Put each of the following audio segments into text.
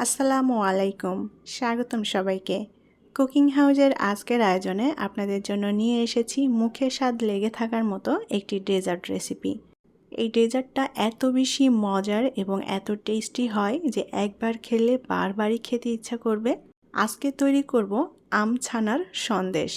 আসসালামু আলাইকুম, স্বাগতম সবাইকে। কুকিং হাউজের আজকের আয়োজনে আপনাদের জন্য নিয়ে এসেছি মুখে স্বাদ লেগে থাকার মতো একটি ডেজার্ট রেসিপি। এই ডেজার্টটা এত বেশি মজার এবং এত টেস্টি হয় যে একবার খেলে বারবারই খেতে ইচ্ছা করবে। আজকে তৈরি করব আম ছানার সন্দেশ।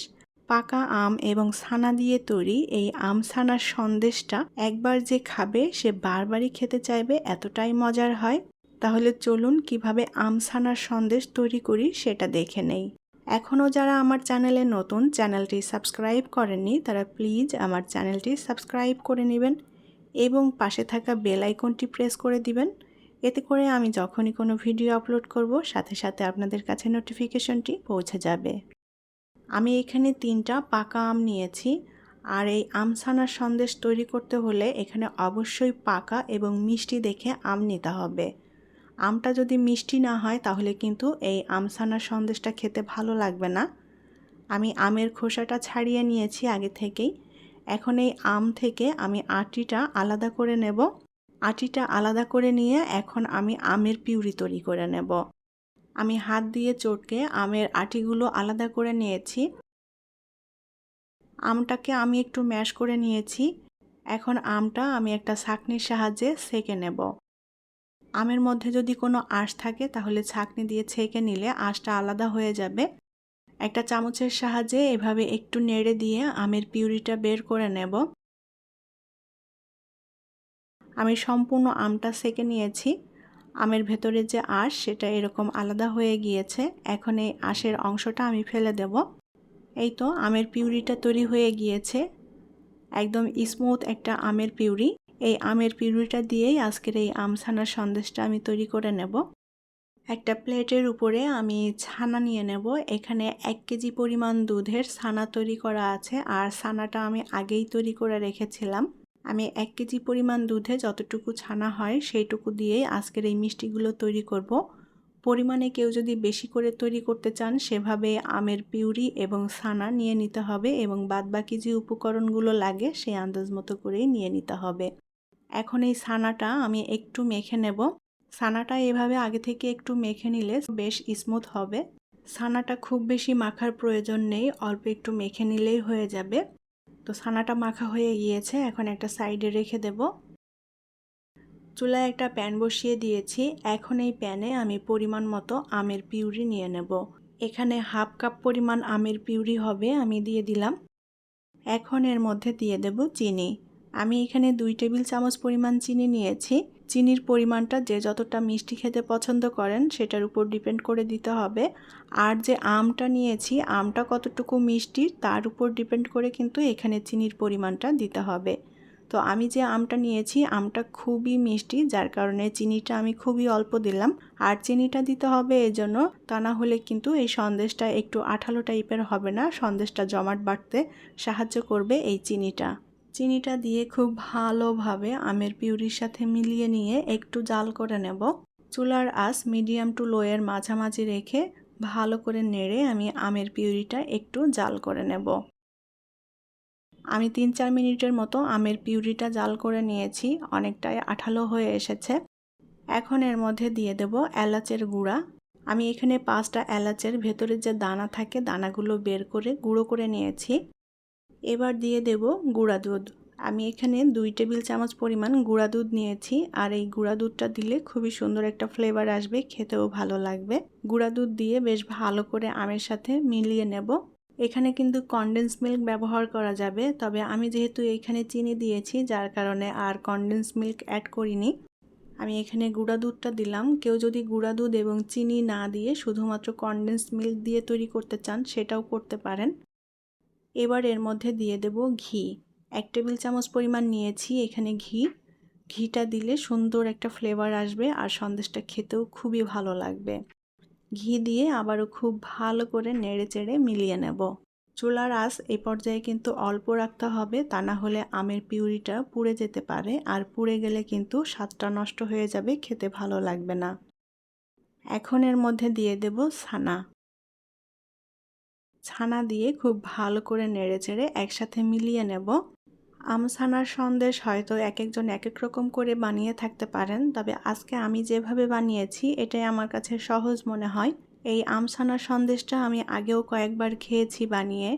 পাকা আম এবং ছানা দিয়ে তৈরি এই আম ছানার সন্দেশটা একবার যে খাবে সে বারবারই খেতে চাইবে, এতটাই মজার হয়। তাহলে চলুন কিভাবে আম ছানার সন্দেশ তৈরি করি সেটা দেখে নেই। এখনও যারা আমার চ্যানেলে নতুন, চ্যানেলটি সাবস্ক্রাইব করেননি তারা প্লিজ আমার চ্যানেলটি সাবস্ক্রাইব করে নেবেন এবং পাশে থাকা বেল আইকনটি প্রেস করে দিবেন। এতে করে আমি যখনই কোনো ভিডিও আপলোড করব সাথে সাথে আপনাদের কাছে নোটিফিকেশনটি পৌঁছে যাবে। আমি এখানে 3টা পাকা আম নিয়েছি, আর এই আম ছানার সন্দেশ তৈরি করতে হলে এখানে অবশ্যই পাকা এবং মিষ্টি দেখে আম নিতে হবে। আমটা যদি মিষ্টি না হয় তাহলে কিন্তু এই আম ছানার সন্দেশটা খেতে ভালো লাগবে না। আমি আমের খোসাটা ছাড়িয়ে নিয়েছি আগে থেকেই। এখন এই আম থেকে আমি আটিটা আলাদা করে নেব। আটিটা আলাদা করে নিয়ে এখন আমি আমের পিউরি তৈরি করে নেব। আমি হাত দিয়ে চটকে আমের আটিগুলো আলাদা করে নিয়েছি। আমটাকে আমি একটু ম্যাশ করে নিয়েছি। এখন আমটা আমি একটা ছাঁকনির সাহায্যে ছেঁকে নেব। আমের মধ্যে যদি কোনো আঁশ থাকে তাহলে ছাঁকনি দিয়ে ছেঁকে নিলে আঁশটা আলাদা হয়ে যাবে। একটা চামচের সাহায্যে এভাবে একটু নেড়ে দিয়ে আমের পিউরিটা বের করে নেব। আমি সম্পূর্ণ আমটা ছেঁকে নিয়েছি। আমের ভেতরে যে আঁশ সেটা এরকম আলাদা হয়ে গিয়েছে। এখন এই আঁশের অংশটা আমি ফেলে দেব। এই তো আমের পিউরিটা তৈরি হয়ে গিয়েছে। একদম স্মুথ একটা আমের পিউরি। এই আমের পিউরিটা দিয়েই আজকের এই আম ছানার সন্দেশটা আমি তৈরি করে নেব। একটা প্লেটের উপরে আমি ছানা নিয়ে নেব। এখানে 1 কেজি পরিমাণ দুধের ছানা তৈরি করা আছে, আর ছানাটা আমি আগেই তৈরি করে রেখেছিলাম। আমি 1 কেজি পরিমাণ দুধে যতটুকু ছানা হয় সেইটুকু দিয়েই আজকের এই মিষ্টিগুলো তৈরি করব। পরিমাণে কেউ যদি বেশি করে তৈরি করতে চান সেভাবে আমের পিউরি এবং ছানা নিয়ে নিতে হবে এবং বাদবাকি যে উপকরণগুলো লাগে সেই আন্দাজ মতো করেই নিয়ে নিতে হবে। এখন এই ছানাটা আমি একটু মেখে নেব। ছানাটা এভাবে আগে থেকে একটু মেখে নিলে বেশ স্মুথ হবে। ছানাটা খুব বেশি মাখার প্রয়োজন নেই, অল্প একটু মেখে নিলেই হয়ে যাবে। তো ছানাটা মাখা হয়ে গিয়েছে, এখন একটা সাইডে রেখে দেব। চুলায় একটা প্যান বসিয়ে দিয়েছি। এখন এই প্যানে আমি পরিমাণ মতো আমের পিউরি নিয়ে নেব। এখানে হাফ কাপ পরিমাণ আমের পিউরি হবে, আমি দিয়ে দিলাম। এখন এর মধ্যে দিয়ে দেব চিনি। আমি এখানে 2 টেবিল চামচ পরিমাণ চিনি নিয়েছি। চিনির পরিমাণটা যে যতটা মিষ্টি খেতে পছন্দ করেন সেটার উপর ডিপেন্ড করে দিতে হবে। আর যে আমটা নিয়েছি আমটা কতটুকু মিষ্টি তার উপর ডিপেন্ড করে কিন্তু এখানে চিনির পরিমাণটা দিতে হবে। তো আমি যে আমটা নিয়েছি আমটা খুবই মিষ্টি, যার কারণে চিনিটা আমি খুবই অল্প দিলাম। আর চিনিটা দিতে হবে এজন্য, তা না হলে কিন্তু এই সন্দেশটা একটু আঠালো টাইপের হবে না, সন্দেশটা জমাট বাড়তে সাহায্য করবে এই চিনিটা। চিনিটা দিয়ে খুব ভালোভাবে আমের পিউরির সাথে মিলিয়ে নিয়ে একটু জাল করে নেব। চুলার আঁচ মিডিয়াম টু লো এর মাঝামাঝি রেখে ভালো করে নেড়ে আমি আমের পিউরিটা একটু জাল করে নেব। আমি 3-4 মিনিটের মতো আমের পিউরিটা জাল করে নিয়েছি, অনেকটাই আঠালো হয়ে এসেছে। এখন এর মধ্যে দিয়ে দেব এলাচের গুঁড়া। আমি এখানে 5টা এলাচের ভেতরে যে দানা থাকে দানাগুলো বের করে গুঁড়ো করে নিয়েছি। এবার দিয়ে দেব গুঁড়া দুধ। আমি এখানে 2 টেবিল চামচ পরিমাণ গুঁড়া দুধ নিয়েছি, আর এই গুঁড়া দুধটা দিলে খুবই সুন্দর একটা ফ্লেভার আসবে, খেতেও ভালো লাগবে। গুঁড়া দুধ দিয়ে বেশ ভালো করে আমের সাথে মিলিয়ে নেব। এখানে কিন্তু কনডেন্স মিল্ক ব্যবহার করা যাবে, তবে আমি যেহেতু এখানে চিনি দিয়েছি যার কারণে আর কনডেন্স মিল্ক অ্যাড করিনি। আমি এখানে গুঁড়া দুধটা দিলাম। কেউ যদি গুঁড়া দুধ এবং চিনি না দিয়ে শুধুমাত্র কনডেন্স মিল্ক দিয়ে তৈরি করতে চান সেটাও করতে পারেন। এবার এর মধ্যে দিয়ে দেব ঘি। 1 টেবিল চামচ পরিমাণ নিয়েছি এখানে ঘি। ঘিটা দিলে সুন্দর একটা ফ্লেভার আসবে আর সন্দেশটা খেতেও খুবই ভালো লাগবে। ঘি দিয়ে আবারও খুব ভালো করে নেড়েচেড়ে মিলিয়ে নেব। চুলার আঁচ এই পর্যায়ে কিন্তু অল্প রাখতে হবে, তা না হলে আমের পিউরিটা পুড়ে যেতে পারে, আর পুড়ে গেলে কিন্তু স্বাদটা নষ্ট হয়ে যাবে, খেতে ভালো লাগবে না। এখন এর মধ্যে দিয়ে দেব ছানা। ছানা দিয়ে খুব ভালো করে নেড়েচেড়ে একসাথে মিলিয়ে নেব। আমছানার সন্দেশ হয়তো একেকজন একেক রকম করে বানিয়ে থাকতে পারেন, তবে আজকে আমি যেভাবে বানিয়েছি এটাই আমার কাছে সহজ মনে হয়। এই আমছানার সন্দেশটা আমি আগেও কয়েকবার খেয়েছি বানিয়ে।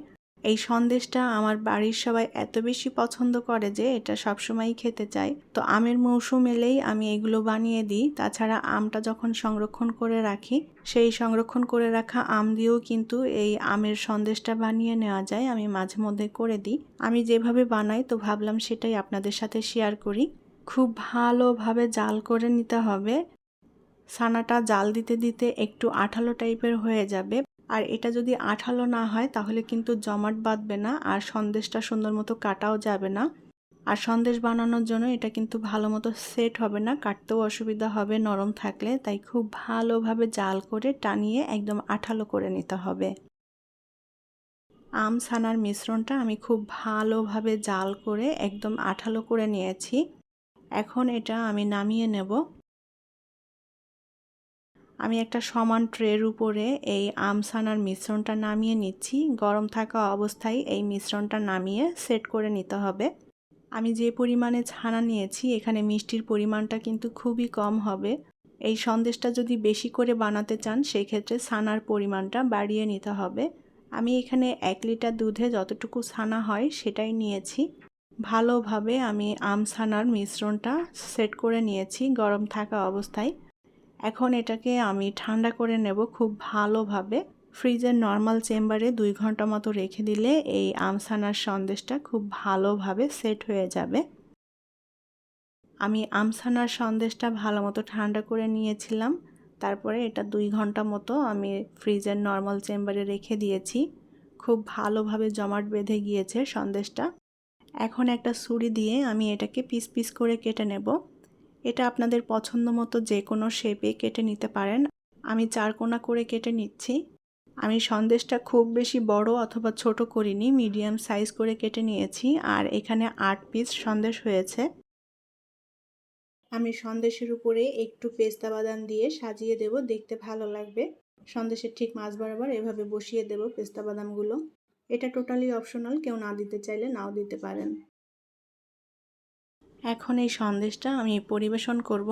এই সন্দেশটা আমার বাড়ির সবাই এত বেশি পছন্দ করে যে এটা সবসময়ই খেতে চায়। তো আমের মৌসুম এলেই আমি এগুলো বানিয়ে দিই। তাছাড়া আমটা যখন সংরক্ষণ করে রাখি, সেই সংরক্ষণ করে রাখা আম দিয়েও কিন্তু এই আমের সন্দেশটা বানিয়ে নেওয়া যায়। আমি মাঝে মধ্যে করে দিই। আমি যেভাবে বানাই তো ভাবলাম সেটাই আপনাদের সাথে শেয়ার করি। খুব ভালোভাবে জাল করে নিতে হবে। ছানাটা জাল দিতে দিতে একটু আঠালো টাইপের হয়ে যাবে। আর এটা যদি আঠালো না হয় তাহলে কিন্তু জমাট বাঁধবে না, আর সন্দেশটা সুন্দর মতো কাটাও যাবে না। আর সন্দেশ বানানোর জন্য এটা কিন্তু ভালো মতো সেট হবে না, কাটতেও অসুবিধা হবে নরম থাকলে। তাই খুব ভালোভাবে জাল করে টানিয়ে একদম আঠালো করে নিতে হবে। আম ছানার মিশ্রণটা আমি খুব ভালোভাবে জাল করে একদম আঠালো করে নিয়েছি। এখন এটা আমি নামিয়ে নেব। আমি একটা সমান ট্রের উপরে এই আমছানার মিশ্রণটা নামিয়ে নিচ্ছি। গরম থাকা অবস্থায় এই মিশ্রণটা নামিয়ে সেট করে নিতে হবে। আমি যে পরিমাণে ছানা নিয়েছি এখানে মিষ্টির পরিমাণটা কিন্তু খুবই কম হবে। এই সন্দেশটা যদি বেশি করে বানাতে চান সেই ক্ষেত্রে ছানার পরিমাণটা বাড়িয়ে নিতে হবে। আমি এখানে 1 লিটার দুধে যতটুকু ছানা হয় সেটাই নিয়েছি। ভালোভাবে আমি আমছানার মিশ্রণটা সেট করে নিয়েছি গরম থাকা অবস্থায়। এখন এটাকে আমি ঠান্ডা করে নেব খুব ভালোভাবে। ফ্রিজের নর্মাল চেম্বারে 2 ঘন্টা মতো রেখে দিলে এই আমছানার সন্দেশটা খুব ভালোভাবে সেট হয়ে যাবে। আমি আমছানার সন্দেশটা ভালো মতো ঠান্ডা করে নিয়েছিলাম। তারপরে এটা 2 ঘন্টা মতো আমি ফ্রিজের নর্মাল চেম্বারে রেখে দিয়েছি। খুব ভালোভাবে জমাট বেঁধে গিয়েছে সন্দেশটা। এখন একটা ছুরি দিয়ে আমি এটাকে পিস পিস করে কেটে নেব। এটা আপনাদের পছন্দ মতো যে কোনো শেপে কেটে নিতে পারেন। আমি 4 কোনা করে কেটে নিচ্ছি। আমি সন্দেশটা খুব বেশি বড় অথবা ছোট করিনি, মিডিয়াম সাইজ করে কেটে নিয়েছি। আর এখানে 8 পিস সন্দেশ হয়েছে। আমি সন্দেশের উপরে একটু পেস্তা বাদাম দিয়ে সাজিয়ে দেব, দেখতে ভালো লাগবে। সন্দেশের ঠিক মাঝ বরাবর এভাবে বসিয়ে দেব পেস্তা বাদামগুলো। এটা টোটালি অপশনাল, কেউ না দিতে চাইলে নাও দিতে পারেন। এখন এই সন্দেশটা আমি পরিবেশন করব।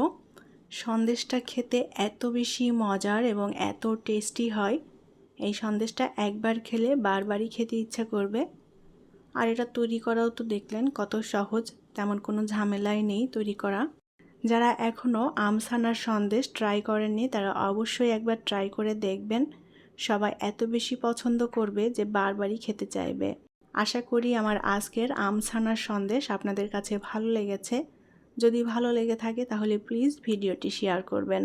সন্দেশটা খেতে এত বেশি মজার এবং এত টেস্টি হয়, এই সন্দেশটা একবার খেলে বারবারই খেতে ইচ্ছা করবে। আর এটা তৈরি করাও তো দেখলেন কত সহজ, তেমন কোনো ঝামেলাই নেই তৈরি করা। যারা এখনও আমছানার সন্দেশ ট্রাই করেননি তারা অবশ্যই একবার ট্রাই করে দেখবেন। সবাই এত বেশি পছন্দ করবে যে বারবারই খেতে চাইবে। আশা করি আমার আজকের আমছানার সন্দেশ আপনাদের কাছে ভালো লেগেছে। যদি ভালো লেগে থাকে তাহলে প্লিজ ভিডিওটি শেয়ার করবেন।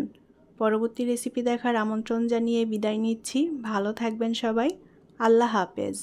পরবর্তী রেসিপি দেখার আমন্ত্রণ জানিয়ে বিদায় নিচ্ছি। ভালো থাকবেন সবাই। আল্লাহ হাফেজ।